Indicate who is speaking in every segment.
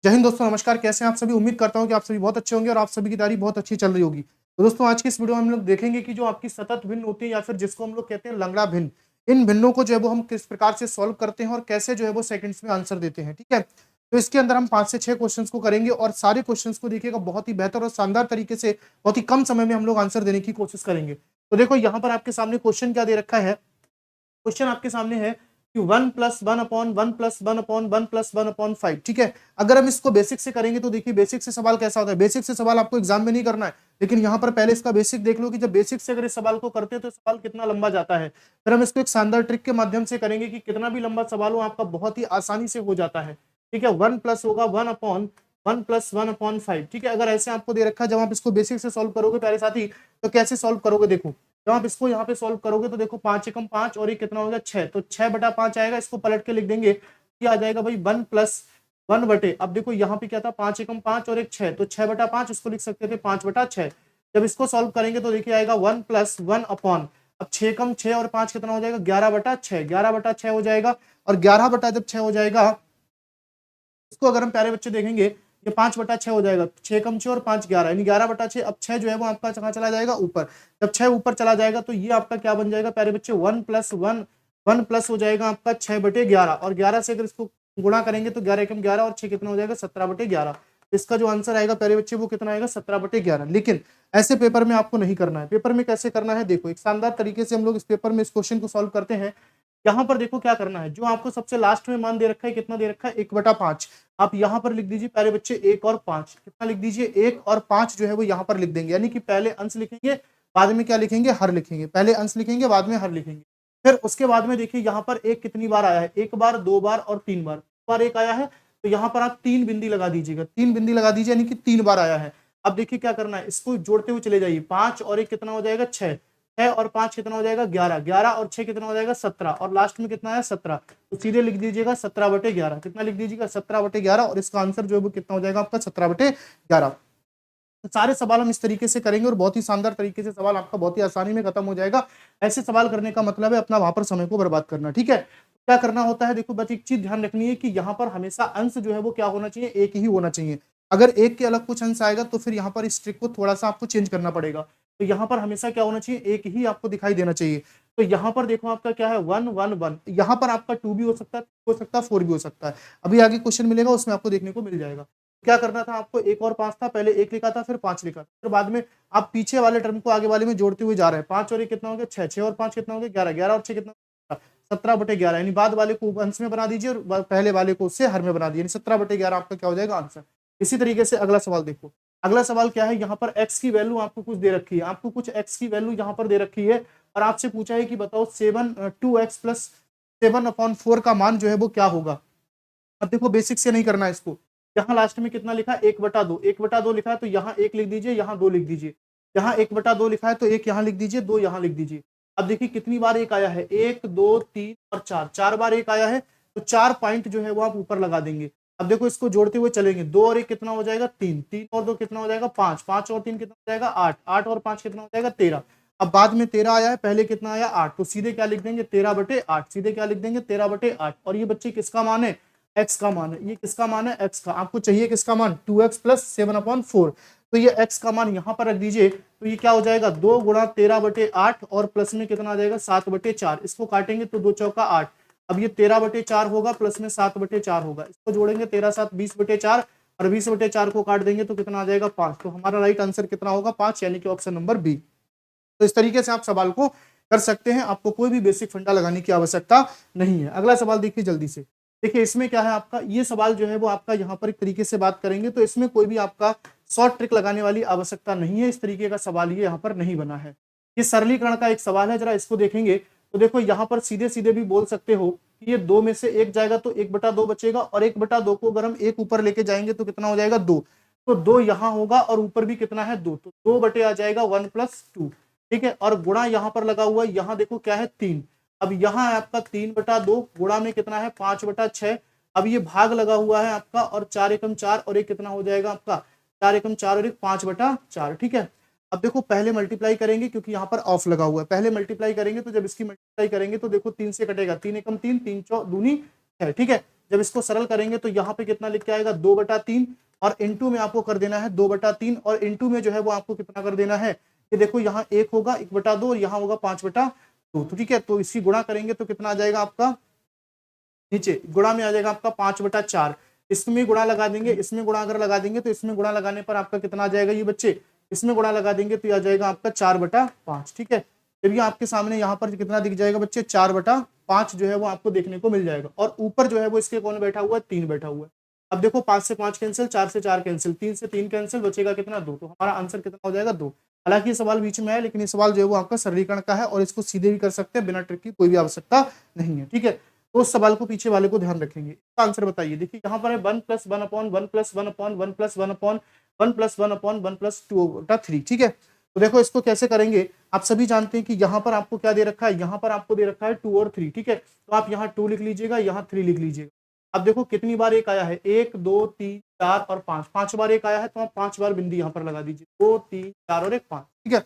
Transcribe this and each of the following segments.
Speaker 1: जय हिंद दोस्तों, नमस्कार। कैसे हैं आप सभी? उम्मीद करता हूं कि आप सभी बहुत अच्छे होंगे और आप सभी की तैयारी बहुत अच्छी चल रही होगी। तो दोस्तों, आज की इस वीडियो में हम लोग देखेंगे कि जो आपकी सतत भिन्न होती है या फिर जिसको हम लोग कहते हैं लंगड़ा भिन्न, इन भिन्नों को जो है वो हम किस प्रकार से सॉल्व करते हैं और कैसे जो है वो सेकंड्स में आंसर देते हैं। ठीक है, तो इसके अंदर हम 5 से 6 क्वेश्चंस को करेंगे और सारे क्वेश्चंस को देखिएगा बहुत ही बेहतर और शानदार तरीके से बहुत ही कम समय में हम लोग आंसर देने की कोशिश करेंगे। तो देखो, यहाँ पर आपके सामने क्वेश्चन क्या दे रखा है। क्वेश्चन आपके सामने है कि 1+1/1+1/1+1/5। ठीक है, अगर हम इसको बेसिक से करेंगे तो देखिए बेसिक से सवाल कैसा होता है। बेसिक से सवाल आपको एग्जाम में नहीं करना है, लेकिन यहाँ पर पहले इसका बेसिक देख लो कि जब बेसिक से अगर इस सवाल को करते हैं तो सवाल कितना लंबा जाता है। फिर हम इसको एक शानदार ट्रिक के माध्यम से करेंगे कि कितना भी लंबा सवाल हो आपका बहुत ही आसानी से हो जाता है। ठीक है, 1+ होगा 1/1+1/5। ठीक है, अगर ऐसे आपको दे रखा है, जब आप इसको बेसिक से सॉल्व करोगे प्यारे साथी, तो कैसे सॉल्व करोगे देखो। जब आप इसको यहाँ पे सॉल्व करोगे तो देखो 5 एकम 5 और ये कितना हो गया 6, तो 6/5 आएगा। इसको पलट के लिख देंगे, ये आ जाएगा भाई 1+1 बटे, अब देखो यहाँ पे क्या था 5 एकम 5 और एक 6, तो 6/5 इसको लिख सकते थे 5/6। जब इसको सॉल्व करेंगे तो देखिए आएगा 1+1 अपॉन, अब 6 कम 6 और 5 कितना हो जाएगा 11/6, 11/6 हो जाएगा। और 11 बटा जब 6 हो जाएगा, इसको अगर हम प्यारे बच्चे देखेंगे, ये 5/6 हो जाएगा। 6 कम 6 और 5 11, यानी 11/6। अब 6 जो है वो आपका कहाँ चला जाएगा, ऊपर। जब 6 ऊपर चला जाएगा तो ये आपका क्या बन जाएगा प्यारे बच्चे, 1+1, 1 प्लस हो जाएगा आपका 6/11, और 11 से अगर इसको गुणा करेंगे तो 11 एकम 11 और 6 कितना हो जाएगा 17/11। इसका जो आंसर आएगा प्यारे बच्चे वो कितना आएगा 17/11। लेकिन ऐसे पेपर में आपको नहीं करना है। पेपर में कैसे करना है देखो, एक शानदार तरीके से हम लोग इस पेपर में इस क्वेश्चन को सॉल्व करते हैं। यहाँ पर देखो क्या करना है, जो आपको सबसे लास्ट में मान दे रखा है, कितना दे रखा है 1/5, आप यहाँ पर लिख दीजिए प्यारे बच्चे 1 और 5। कितना लिख दीजिए 1 और 5 जो है वो यहाँ पर लिख देंगे, यानी कि पहले अंश लिखेंगे बाद में क्या लिखेंगे, हर लिखेंगे। पहले अंश लिखेंगे बाद में हर लिखेंगे। फिर उसके बाद में देखिए यहाँ पर एक कितनी बार आया है, 1 बार 2 बार और 3 बार। बार एक आया है तो यहाँ पर आप 3 बिंदी लगा दीजिएगा, 3 बिंदी लगा दीजिए, यानी कि 3 बार आया है। अब देखिए क्या करना है, इसको जोड़ते हुए चले जाइए। 5 और 1 कितना हो जाएगा 6, 6 और 5 कितना हो जाएगा 11, 11 और 6 कितना हो जाएगा 17, और लास्ट में कितना है 17, तो सीधे लिख दीजिएगा 17/11। कितना लिख दीजिएगा 17/11, और इसका आंसर जो है वो कितना हो जाएगा आपका 17/11। तो सारे सवाल हम इस तरीके से करेंगे और बहुत ही शानदार तरीके से सवाल आपका बहुत ही आसानी में खत्म हो जाएगा। ऐसे सवाल करने का मतलब है अपना वहां पर समय को बर्बाद करना। ठीक है, क्या करना होता है देखो, बस एक चीज ध्यान रखनी है कि यहाँ पर हमेशा अंश जो है वो क्या होना चाहिए, एक ही होना चाहिए। अगर एक के अलग कुछ अंश आएगा तो फिर यहाँ पर इस ट्रिक को थोड़ा सा आपको चेंज करना पड़ेगा। तो यहाँ पर हमेशा क्या होना चाहिए, एक ही आपको दिखाई देना चाहिए। तो यहाँ पर देखो आपका क्या है 1 1 1, यहाँ पर आपका 2 भी हो सकता है, 4 भी हो सकता है। अभी आगे क्वेश्चन मिलेगा उसमें आपको देखने को मिल जाएगा। क्या करना था आपको, 1 और 5 था, पहले 1 लिखा था फिर 5 लिखा था, फिर बाद में आप पीछे वाले टर्म को आगे वाले में जोड़ते हुए जा रहे हैं। 5 और 1 कितना हो गया 6, 6 और 5 कितना हो गया 11, 11 और 6 कितना 17/11, यानी बाद वाले को अंश में बना दीजिए और पहले वाले को उससे हर में बना दीजिए, 17/11 आपका क्या हो जाएगा आंसर। इसी तरीके से अगला सवाल देखो। अगला सवाल क्या है, यहाँ पर x की वैल्यू आपको कुछ दे रखी है, आपको कुछ x की वैल्यू यहाँ पर दे रखी है और आपसे पूछा है कि बताओ 2x + 7/4 का मान जो है वो क्या होगा। अब देखो बेसिक से नहीं करना है इसको। यहाँ लास्ट में कितना लिखा है 1/2, 1/2 लिखा है तो यहाँ 1 लिख दीजिए, यहाँ 2 लिख दीजिए। यहाँ 1/2 लिखा है तो 1 यहाँ लिख दीजिए, 2 यहाँ लिख दीजिए। अब देखिए कितनी बार 1 आया है, 1 2 3 और 4, 4 बार 1 आया है, तो 4 पॉइंट जो है वो आप ऊपर लगा देंगे। अब देखो इसको जोड़ते हुए चलेंगे, 2 और 1 कितना हो जाएगा 3, 3 और 2 कितना हो जाएगा 5, 5 और 3 कितना हो जाएगा 8, 8 और 5 कितना हो जाएगा 13। अब बाद में 13 आया है, पहले कितना आया 8, तो सीधे क्या लिख देंगे 13/8, सीधे क्या लिख देंगे 13/8। और ये बच्चे किसका मान है, x का मान है। ये किसका मान है, x का। आपको चाहिए किसका मान, 2x + 7/4, तो ये x का मान यहाँ पर रख दीजिए। तो ये क्या हो जाएगा 2 गुणा 13/8 और प्लस में कितना आ जाएगा 7/4। इसको काटेंगे तो 2 चौका 8, अब ये 13/4 होगा प्लस में 7/4 होगा। इसको जोड़ेंगे 13 7 20/4 और 20/4 को काट देंगे तो कितना आ जाएगा 5। तो हमारा राइट आंसर कितना होगा 5, यानी कि ऑप्शन नंबर बी। तो इस तरीके से आप सवाल को कर सकते हैं, आपको कोई भी बेसिक फंडा लगाने की आवश्यकता नहीं है। अगला सवाल देखिए जल्दी से। देखिए इसमें क्या है आपका, ये सवाल जो है वो आपका यहाँ पर एक तरीके से बात करेंगे तो इसमें कोई भी आपका शॉर्ट ट्रिक लगाने वाली आवश्यकता नहीं है। इस तरीके का सवाल ये यहाँ पर नहीं बना है। ये सरलीकरण का एक सवाल है, जरा इसको देखेंगे तो देखो यहाँ पर सीधे सीधे भी बोल सकते हो कि ये 2 में से 1 जाएगा तो 1/2 बचेगा, और 1/2 को अगर हम 1 ऊपर लेके जाएंगे तो कितना हो जाएगा 2, तो 2 यहाँ होगा और ऊपर भी कितना है 2, तो 2 बटे आ जाएगा 1 + 2। ठीक है, और गुणा यहाँ पर लगा हुआ है, यहाँ देखो क्या है 3। अब यहाँ है आपका 3/2, गुणा में कितना है 5/6। अब ये भाग लगा हुआ है आपका, और 4 एकम 4 और एक कितना हो जाएगा आपका 4 एकम 4 और एक 5/4। ठीक है, अब देखो पहले मल्टीप्लाई करेंगे क्योंकि यहाँ पर ऑफ लगा हुआ है, पहले मल्टीप्लाई करेंगे तो जब इसकी मल्टीप्लाई करेंगे तो देखो 3 से कटेगा, 3 एकम 3, 3 चौ दूनी 6। ठीक है, जब इसको सरल करेंगे तो यहाँ पे कितना लिख के आएगा 2/3 और इनटू में आपको कर देना है 2/3 और इनटू में जो है वो आपको कितना कर देना है, ये देखो यहाँ 1 होगा 1/2 और यहाँ होगा 5/2। तो ठीक है, तो इसी गुणा करेंगे तो कितना आ जाएगा आपका, नीचे गुणा में आ जाएगा आपका 5/4। इसमें गुणा लगा देंगे, इसमें गुणा अगर लगा देंगे तो इसमें गुणा लगाने पर आपका कितना आ जाएगा ये बच्चे, इसमें गुणा लगा देंगे तो ये आ जाएगा आपका 4/5। ठीक है, जब ये आपके सामने यहाँ पर कितना दिख जाएगा बच्चे, 4/5 जो है वो आपको देखने को मिल जाएगा। और ऊपर जो है वो इसके कौन बैठा हुआ है, 3 बैठा हुआ है। अब देखो 5 से 5 कैंसिल, 4 से 4 कैंसिल, 3 से 3 कैंसिल, बचेगा कितना 2। तो हमारा आंसर कितना हो जाएगा 2। हालांकि ये सवाल बीच में है लेकिन ये सवाल जो है वो आपका सरलीकरण का है और इसको सीधे भी कर सकते हैं, बिना ट्रिक की कोई भी आवश्यकता नहीं है। ठीक है, तो उस सवाल को पीछे वाले को ध्यान रखेंगे। इसका आंसर बताइए, देखिए यहाँ पर है 1 + 1 अपॉन 1 + 1 अपॉन 1 + 1 अपॉन 1 + 1 अपॉन 1 + 2/3। ठीक है, तो देखो इसको कैसे करेंगे, आप सभी जानते हैं कि यहाँ पर आपको क्या दे रखा है, यहाँ पर आपको दे रखा है 2 और 3। ठीक है, तो आप यहाँ 2 लिख लीजिएगा, यहाँ 3 लिख लीजिएगा। अब देखो कितनी बार एक आया है, 1 2 3 4 और 5, 5 बार एक आया है, तो आप 5 बार बिंदी यहाँ पर लगा दीजिए, 2 3 4 और 1 5। ठीक है,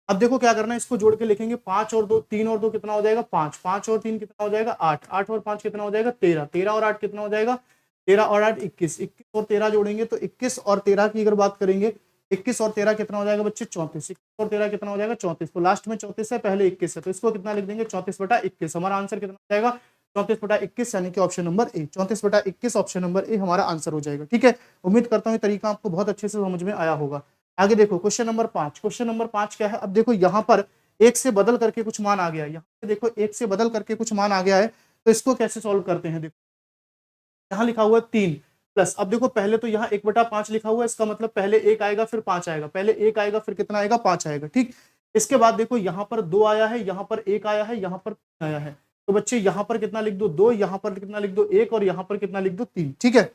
Speaker 1: अब देखो क्या करना है, इसको जोड़ के लिखेंगे, 5 और 2, 3 और 2 कितना हो जाएगा 5, 5 और 3 कितना हो जाएगा 8, 8 और 5 कितना हो जाएगा 13, 13 और 8 कितना हो जाएगा 13 और 8 21, 21 और 13 जोड़ेंगे तो 21 और 13 की अगर बात करेंगे, 21 और 13 कितना हो जाएगा बच्चे 34, 21 और 13 कितना हो जाएगा 34। तो लास्ट में 34 है, पहले 21 है, तो इसको कितना लिख देंगे 34/21। हमारा आंसर कितना हो जाएगा 34/21, यानी कि option number A, 34/21 option number A हमारा आंसर हो जाएगा। ठीक है, उम्मीद करता हूँ तरीका आपको बहुत अच्छे से समझ में आया होगा। आगे देखो क्वेश्चन नंबर 5। क्वेश्चन नंबर 5 क्या है, अब देखो यहाँ पर 1 से बदल करके कुछ मान आ गया है, यहाँ पे देखो 1 से बदल करके कुछ मान आ गया है, तो इसको कैसे सॉल्व करते हैं। देखो यहाँ लिखा हुआ है 3 प्लस, अब देखो पहले तो यहाँ 1/5 लिखा हुआ है, इसका मतलब पहले 1 आएगा फिर 5 आएगा, पहले 1 आएगा फिर कितना आएगा 5 आएगा। ठीक, इसके बाद देखो यहाँ पर 2 आया है, यहाँ पर 1 आया है, यहाँ पर 3 आया है, तो बच्चे यहाँ पर कितना लिख दो 2, यहाँ पर कितना लिख दो 1 और यहाँ पर कितना लिख दो 3। ठीक है,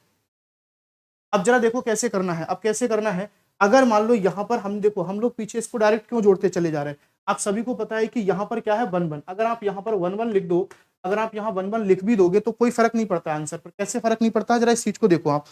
Speaker 1: अब जरा देखो कैसे करना है, अब कैसे करना है, अगर मान लो यहाँ पर हम देखो, हम लोग पीछे इसको डायरेक्ट क्यों जोड़ते चले जा रहे हैं, आप सभी को पता है कि यहाँ पर क्या है 1 1, अगर आप यहाँ पर 1 1 लिख दो, अगर आप यहाँ 1 1 लिख भी दोगे तो कोई फर्क नहीं पड़ता आंसर पर। कैसे फर्क नहीं पड़ता, जरा इस चीज को देखो आप।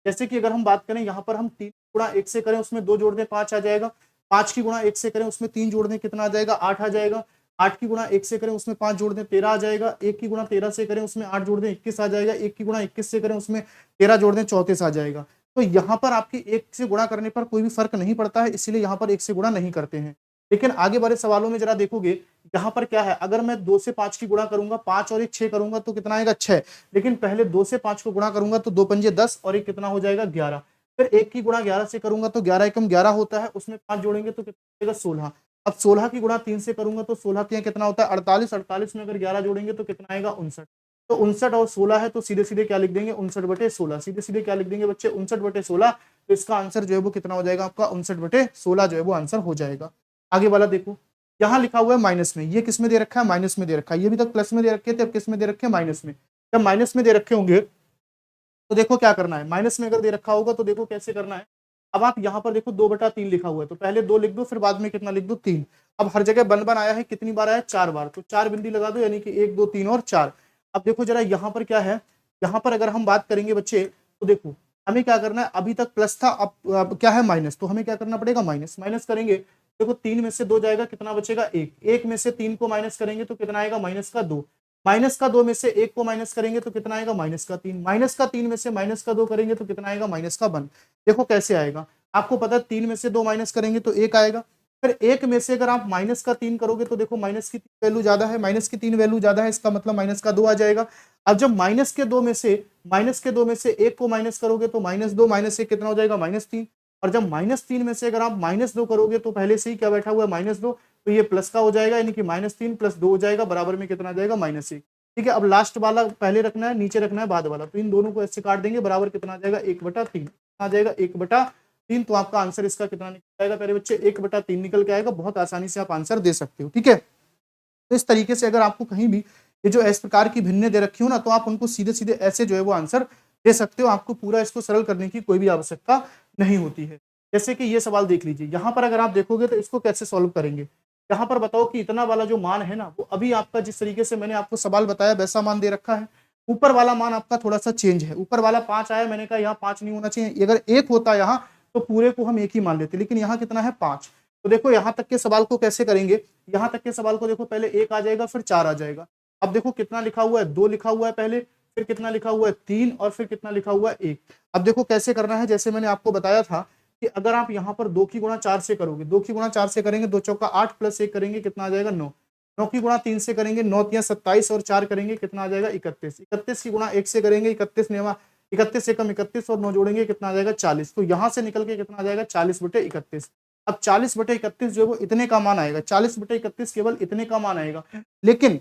Speaker 1: जैसे कि अगर हम बात करें यहाँ पर हम 3 गुणा 1 से करें, उसमें 2 जोड़ दें 5 आ जाएगा, 5 की गुणा 1 से करें उसमें 3 जोड़ दें कितना आ जाएगा 8 आ जाएगा, 8 की गुणा 1 से करें उसमें 5 जोड़ दें 13 आ जाएगा, 1 की गुणा 13 से करें उसमें 8 जोड़ दें 21 आ जाएगा, 1 की गुणा 21 से करें उसमें 13 जोड़ दें 34 आ जाएगा। तो यहाँ पर आपकी 1 से गुणा करने पर कोई भी फर्क नहीं पड़ता है, इसीलिए यहाँ पर 1 से गुणा नहीं करते हैं। लेकिन आगे वाले सवालों में जरा देखोगे, यहाँ पर क्या है, अगर मैं 2 से 5 की गुणा करूंगा, 5 और 1 6 करूंगा तो कितना आएगा 6, लेकिन पहले 2 से 5 को गुणा करूंगा तो 2 पंजे 10 और 1 कितना हो जाएगा 11, फिर 1 की गुणा 11 से करूंगा तो 11 एकम 11 होता है, उसमें 5 जोड़ेंगे तो कितना आएगा 16। अब 16 की गुणा 3 से करूंगा तो 16 3 कितना होता है 48, 48 में अगर 11 जोड़ेंगे तो कितना आएगा 59। तो 59 और 16 है तो सीधे सीधे क्या लिख देंगे 59/16, सीधे सीधे क्या लिख देंगे बच्चे 59/16। तो इसका आंसर जो है वो कितना हो जाएगा आपका 59/16 जो है वो आंसर हो जाएगा। आगे वाला देखो, यहाँ लिखा हुआ है माइनस में, ये किस में दे रखा है माइनस में दे रखा है, ये भी तक प्लस में दे रखे थे, अब किस में दे रखे हैं माइनस में। जब माइनस में दे रखे होंगे तो देखो क्या करना है, माइनस में अगर दे रखा होगा तो देखो कैसे करना है। अब आप यहाँ पर देखो 2/3 लिखा हुआ है, तो पहले 2 लिख दो फिर बाद में कितना लिख दो 3। अब हर जगह बन बन आया है, कितनी बार आया 4 बार, तो 4 बिंदी लगा दो, यानी कि 1 2 3 और 4। अब देखो जरा यहाँ पर क्या है, यहाँ पर अगर हम बात करेंगे बच्चे तो देखो हमें क्या करना है, अभी तक प्लस था, अब क्या है माइनस, तो हमें क्या करना पड़ेगा माइनस, माइनस करेंगे। देखो 3 में से 2 जाएगा, कितना बचेगा 1, 1 में से 3 को माइनस करेंगे तो कितना आएगा -2, -2 में से 1 को माइनस करेंगे तो कितना आएगा -3, -3 में से -2 करेंगे तो कितना आएगा -1। देखो कैसे आएगा, आपको पता है 3 में से 2 माइनस करेंगे तो 1 आएगा, फिर 1 में से अगर आप -3 करोगे तो देखो माइनस की 3 वैल्यू ज्यादा है, माइनस की 3 वैल्यू ज्यादा है, इसका मतलब -2 आ जाएगा। अब जब -2 में से 1 को माइनस करोगे तो -2 -1 कितना हो जाएगा -3, और जब -3 में से अगर आप -2 करोगे तो पहले से ही क्या बैठा हुआ है -2, तो ये प्लस का हो जाएगा, यानी कि -3 + 2 हो जाएगा, बराबर में कितना आ जाएगा -1। ठीक है, अब लास्ट वाला पहले रखना है, नीचे रखना है बाद वाला, तो इन दोनों को ऐसे काट देंगे, बराबर कितना आ जाएगा 1/3 आ जाएगा 1/3। तो आपका आंसर इसका कितना निकल जाएगा प्यारे बच्चे 1/3 निकल के आएगा। बहुत आसानी से आप आंसर दे सकते हो। ठीक है, तो इस तरीके से अगर आपको कहीं भी ये जो इस प्रकार की भिन्नें दे रखी हो ना, तो आप उनको सीधे सीधे ऐसे जो है वो आंसर दे सकते हो, आपको पूरा इसको सरल करने की कोई भी आवश्यकता नहीं होती है। जैसे कि ये सवाल देख लीजिए, यहाँ पर अगर आप देखोगे तो इसको कैसे सॉल्व करेंगे। यहाँ पर बताओ कि इतना वाला जो मान है ना, वो अभी आपका जिस तरीके से मैंने आपको सवाल बताया वैसा मान दे रखा है। ऊपर वाला मान आपका थोड़ा सा चेंज है, ऊपर वाला 5 आया, मैंने कहा यहाँ 5 नहीं होना चाहिए, अगर 1 होता यहाँ तो पूरे को हम 1 ही मान लेते, लेकिन यहाँ कितना है 5। तो देखो यहाँ तक के सवाल को कैसे करेंगे, यहाँ तक के सवाल को देखो पहले 1 आ जाएगा फिर 4 आ जाएगा। अब देखो कितना लिखा हुआ है 2 लिखा हुआ है पहले, फिर कितना लिखा हुआ है 3 और फिर कितना लिखा हुआ है 1। अब देखो कैसे करना है, जैसे मैंने आपको बताया था कि अगर आप यहाँ पर 2 की गुणा 4 से करोगे, 2 की गुणा 4 से करेंगे 2 चौका 8 प्लस 1 करेंगे कितना आ जाएगा 9। 9 की गुणा 3 से करेंगे 9 तियां 27 और 4 करेंगे कितना आ जाएगा 31। 31 की गुणा 1 से करेंगे 31 नेवा 31 एकम 31 और 9 जोड़ेंगे कितना आ जाएगा 40। तो यहाँ से निकल के कितना आ जाएगा 40/31। अब 40/31 जो है वो इतने का मान आएगा, 40/31 केवल इतने का मान आएगा। लेकिन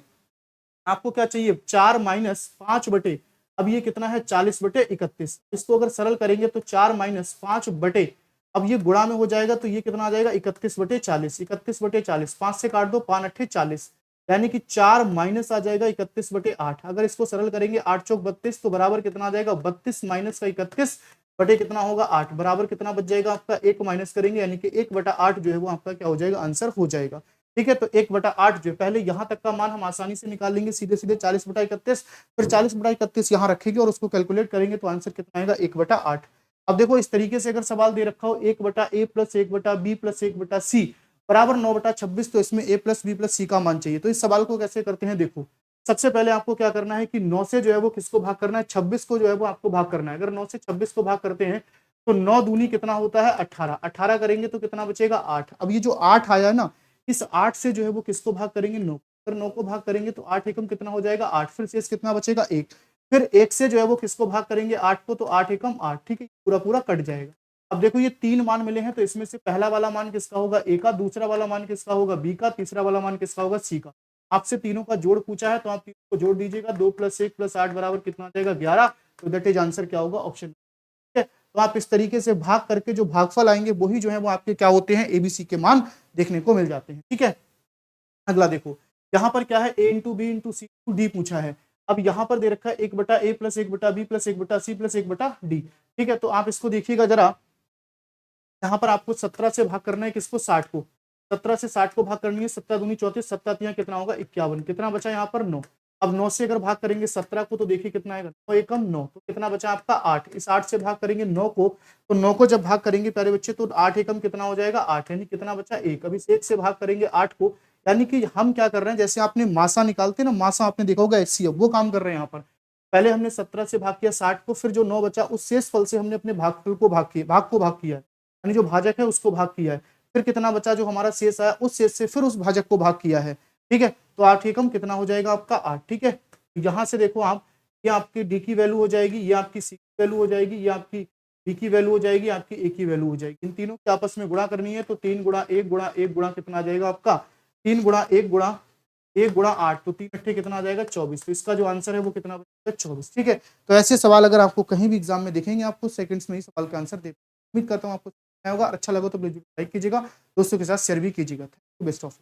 Speaker 1: आपको क्या चाहिए 4 माइनस 5 बटे, अब ये कितना है 40/31। इसको अगर सरल करेंगे तो 4 माइनस 5 बटे, अब ये गुणा में हो जाएगा तो ये कितना आ जाएगा 31/40। 31/40 5 से काट दो 5 अट्ठे 40, यानी कि 4 माइनस आ जाएगा 31/8। अगर इसको सरल करेंगे 8 चौक 32 तो बराबर कितना आ जाएगा 32 माइनस का 31 बटे कितना होगा 8, बराबर कितना बच जाएगा आपका 1 माइनस करेंगे यानी कि 1/8 जो है वो आपका क्या हो जाएगा आंसर हो जाएगा। ठीक है, तो 1/8 जो पहले यहाँ तक का मान हम आसानी से निकाल लेंगे सीधे सीधे 40/31, फिर 40/31 यहाँ रखेंगे और उसको कैलकुलेट करेंगे तो आंसर कितना आएगा 1/8। अब देखो इस तरीके से अगर सवाल दे रखा हो 1/a plus 1/b plus 1/c बराबर 9/26, तो इसमें a plus b plus c का मान चाहिए। तो इस सवाल को कैसे करते हैं, देखो सबसे पहले आपको क्या करना है कि 9 से जो है वो किसको भाग करना है 26 को जो है वो आपको भाग करना है। अगर 9 से 26 को भाग करते हैं तो 9 दूनी कितना होता है 18, 18 करेंगे तो कितना बचेगा 8। अब ये जो 8 आया ना, इस 8 से जो है वो किसको भाग करेंगे 9, अगर 9 को भाग करेंगे तो 8 एकम कितना हो जाएगा 8, फिर शेष कितना बचेगा 1, फिर 1 से जो है वो किसको भाग करेंगे 8 को, तो 8 एकम 8। ठीक है, पूरा पूरा कट जाएगा। अब देखो ये 3 मान मिले हैं तो इसमें से पहला वाला मान किसका होगा a का, दूसरा वाला मान किसका होगा b का, तीसरा वाला मान किसका होगा c का। आपसे तीनों का जोड़ पूछा है तो आप तीनों को जोड़ दीजिएगा, 2 + 1 + 8 बराबर कितना आ जाएगा 11। तो दैट इज आंसर क्या होगा ऑप्शन। ठीक है, तो आप इस तरीके से भाग करके जो भागफल आएंगे वही जो है वो आपके क्या होते हैं एबीसी के मान देखने को मिल जाते हैं। ठीक है, अगला देखो यहाँ पर क्या है a into B into C into D पूछा है। अब यहाँ पर दे रखा है 1/a plus 1/b plus 1/c plus 1/d। ठीक है, तो आप इसको देखिएगा जरा, यहाँ पर आपको 17 से भाग करना है किसको 60 को, 17 से 60 को भाग करनी है, 17 दूनी 34, 7 तियां कितना होगा 51, कितना बचा यहाँ पर 9। अब 9 से अगर भाग करेंगे 17 को तो देखिए कितना आएगा 9 एकम 9, तो कितना बचा आपका 8। इस 8 से भाग करेंगे 9 को, तो 9 को जब भाग करेंगे प्यारे बच्चे तो 8 एकम कितना हो जाएगा 8, यानी कितना बचा 1। अब इस 1 से भाग करेंगे 8 को, यानी कि हम क्या कर रहे हैं जैसे आपने मासा निकालते ना, मासा आपने देखा होगा एचसीएफ, वो काम कर रहे हैं यहाँ पर। पहले हमने 17 से भाग किया 60 को, फिर जो 9 बचा उस शेष फल से हमने अपने भागफल को भाग किया, भाग को भाग किया है, यानी जो भाजक है उसको भाग किया है। फिर कितना बचा जो हमारा शेष आया उस शेष से फिर उस भाजक को भाग किया है। ठीक है, तो 8 एकम कितना हो जाएगा आपका 8। ठीक है, यहाँ से देखो आप, ये आपकी डी की वैल्यू हो जाएगी, ये आपकी सी की वैल्यू हो जाएगी, ये आपकी डी की वैल्यू हो जाएगी, आपकी ए की वैल्यू हो जाएगी। इन तीनों के आपस में गुणा करनी है तो 3 गुणा 1 गुणा 1 गुणा कितना आ जाएगा आपका 3 गुणा 1 गुणा 1 गुणा 8, तो 3 अट्ठे कितना आ जाएगा 24। तो इसका जो आंसर है वो कितना बचेगा 24। ठीक है, तो ऐसे सवाल अगर आपको कहीं भी एग्जाम में दिखेंगे आपको सेकंड्स में ही सवाल का आंसर दे। उम्मीद करता हूँ आपको होगा, अच्छा लगा तो प्लीज लाइक कीजिएगा, दोस्तों के साथ शेयर भी कीजिएगा। Best of